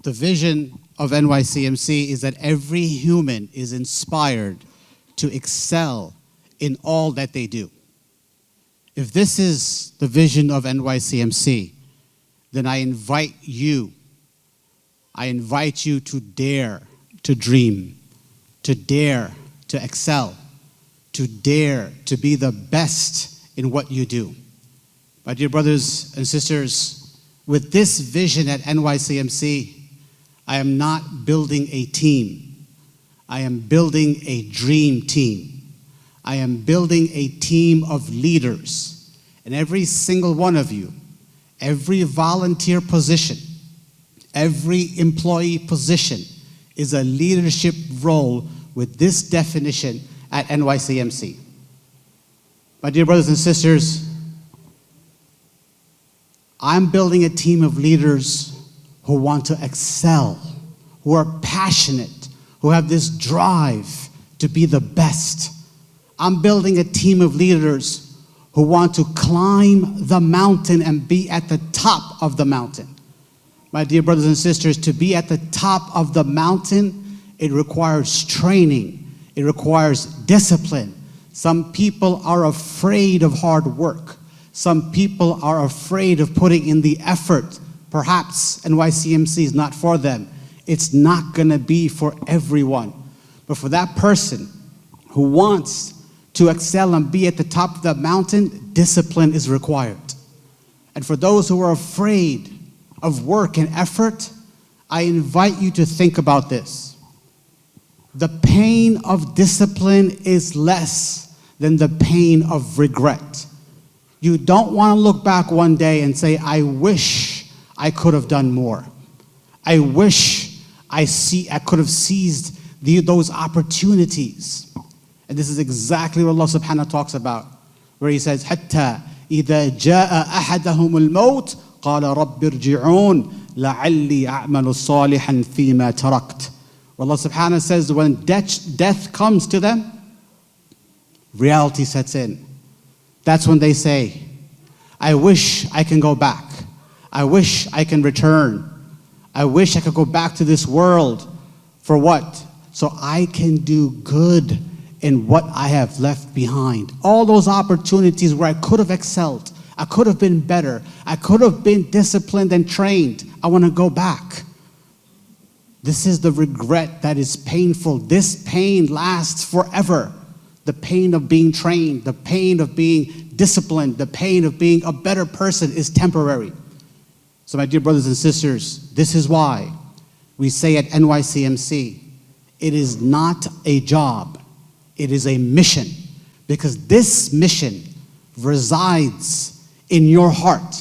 The vision of NYCMC is that every human is inspired to excel in all that they do. If this is the vision of NYCMC, then I invite you to dare to dream, to dare to excel, to dare to be the best in what you do. My dear brothers and sisters, with this vision at NYCMC, I am not building a team. I am building a dream team. I am building a team of leaders. And every single one of you, every volunteer position, every employee position is a leadership role with this definition at NYCMC. My dear brothers and sisters, I'm building a team of leaders who want to excel, who are passionate, who have this drive to be the best. I'm building a team of leaders who want to climb the mountain and be at the top of the mountain. My dear brothers and sisters, to be at the top of the mountain, it requires training. It requires discipline. Some people are afraid of hard work. Some people are afraid of putting in the effort. Perhaps NYCMC is not for them. It's not going to be for everyone. But for that person who wants to excel and be at the top of the mountain, discipline is required. And for those who are afraid of work and effort, I invite you to think about this. The pain of discipline is less than the pain of regret. You don't want to look back one day and say, I wish I could have done more. I wish I could have seized those opportunities. And this is exactly what Allah subhanahu wa ta'ala talks about, where He says, حَتَّى إِذَا جَاءَ أَحَدَهُمُ الْمَوْتِ قَالَ رَبِّ ارْجِعُونَ لَعَلِّي أَعْمَلُ صَالِحًا فِي مَا تَرَكْتُ. Allah subhanahu wa ta'ala says, when death comes to them, reality sets in. That's when they say, I wish I can go back. I wish I can return. I wish I could go back to this world. For what? So I can do good in what I have left behind. All those opportunities where I could have excelled, I could have been better, I could have been disciplined and trained. I want to go back. This is the regret that is painful. This pain lasts forever. The pain of being trained, the pain of being disciplined, the pain of being a better person is temporary. So my dear brothers and sisters, this is why we say at NYCMC, it is not a job, it is a mission. Because this mission resides in your heart.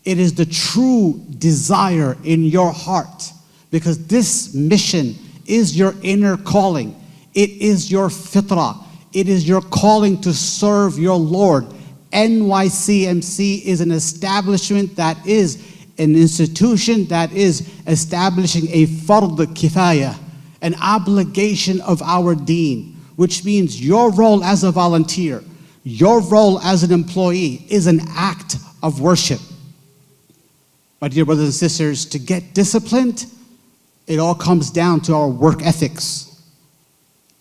It is the true desire in your heart. Because this mission is your inner calling. It is your fitrah. It is your calling to serve your Lord. NYCMC is an establishment that is an institution that is establishing a fard kifaya, an obligation of our deen, which means your role as a volunteer, your role as an employee is an act of worship. My dear brothers and sisters, to get disciplined, it all comes down to our work ethics.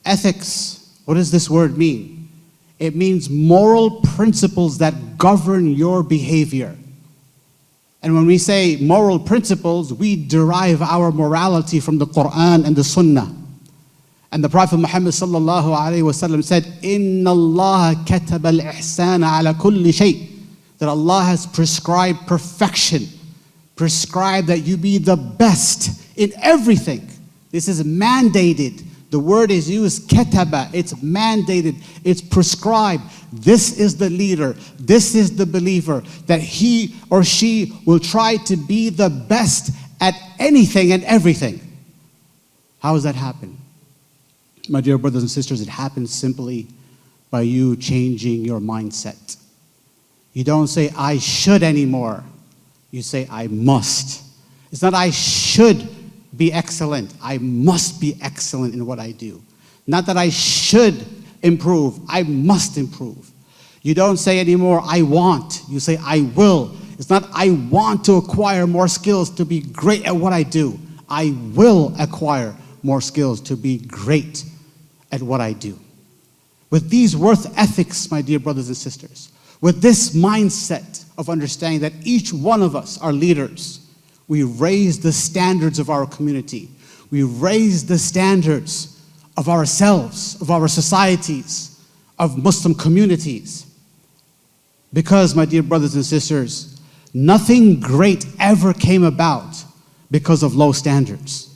Ethics, what does this word mean? It means moral principles that govern your behavior. And when we say moral principles, we derive our morality from the Quran and the Sunnah. And the Prophet Muhammad sallallahu alaihi wasallam said, "Inna Allah kataba al-ihsana ala kulli shay." That Allah has prescribed perfection, prescribed that you be the best in everything. This is mandated. The word is used, kataba, it's mandated, it's prescribed. This is the leader, this is the believer, that he or she will try to be the best at anything and everything. How does that happen? My dear brothers and sisters, it happens simply by you changing your mindset. You don't say, I should anymore. You say, I must. It's not I should be excellent. I must be excellent in what I do. Not that I should improve. I must improve. You don't say anymore, I want. You say, I will. It's not I want to acquire more skills to be great at what I do. I will acquire more skills to be great at what I do. With these worth ethics, my dear brothers and sisters, with this mindset of understanding that each one of us are leaders, we raise the standards of our community. We raise the standards of ourselves, of our societies, of Muslim communities. Because, my dear brothers and sisters, nothing great ever came about because of low standards.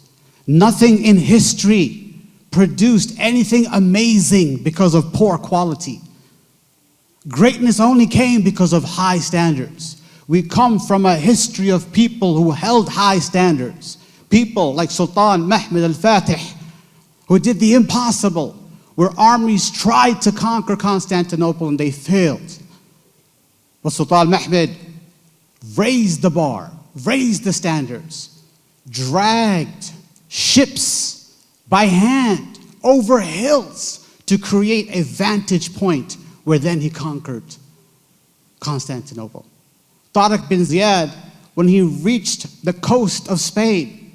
Nothing in history produced anything amazing because of poor quality. Greatness only came because of high standards. We come from a history of people who held high standards. People like Sultan Mehmed al-Fatih, who did the impossible, where armies tried to conquer Constantinople and they failed. But Sultan Mehmed raised the bar, raised the standards, dragged ships by hand over hills to create a vantage point where then he conquered Constantinople. Tariq bin Ziyad, when he reached the coast of Spain,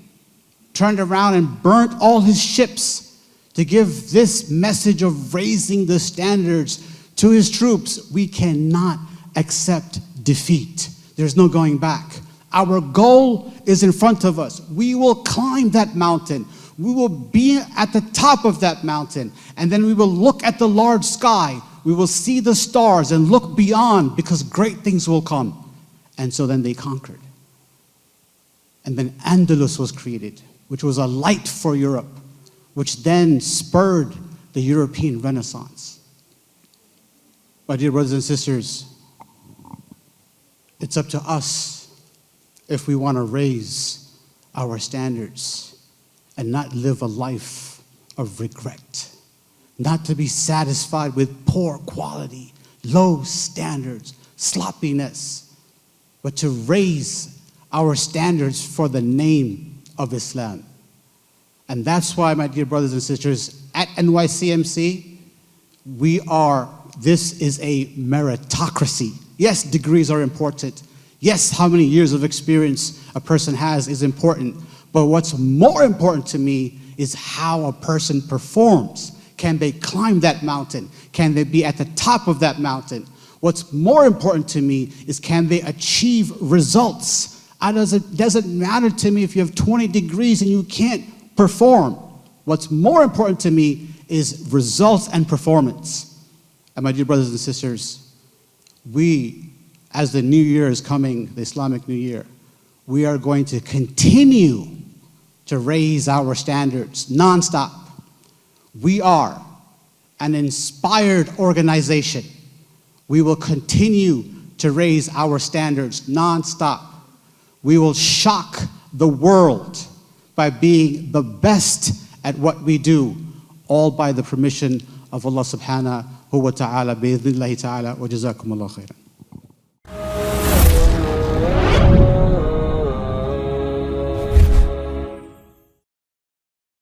turned around and burnt all his ships to give this message of raising the standards to his troops. We cannot accept defeat. There's no going back. Our goal is in front of us. We will climb that mountain. We will be at the top of that mountain, and then we will look at the large sky. We will see the stars and look beyond, because great things will come. And so then they conquered. And then Andalus was created, which was a light for Europe, which then spurred the European Renaissance. My dear brothers and sisters, it's up to us if we want to raise our standards and not live a life of regret, not to be satisfied with poor quality, low standards, sloppiness, but to raise our standards for the name of Islam. And that's why, my dear brothers and sisters, at NYCMC, this is a meritocracy. Yes, degrees are important. Yes, how many years of experience a person has is important. But what's more important to me is how a person performs. Can they climb that mountain? Can they be at the top of that mountain? What's more important to me is, can they achieve results? It doesn't matter to me if you have 20 degrees and you can't perform. What's more important to me is results and performance. And my dear brothers and sisters, we, as the new year is coming, the Islamic New Year, we are going to continue to raise our standards nonstop. We are an inspired organization. We will continue to raise our standards nonstop. We will shock the world by being the best at what we do, all by the permission of Allah subhanahu wa ta'ala, bi-idhnillahi ta'ala, wa jazakumullahu khairan.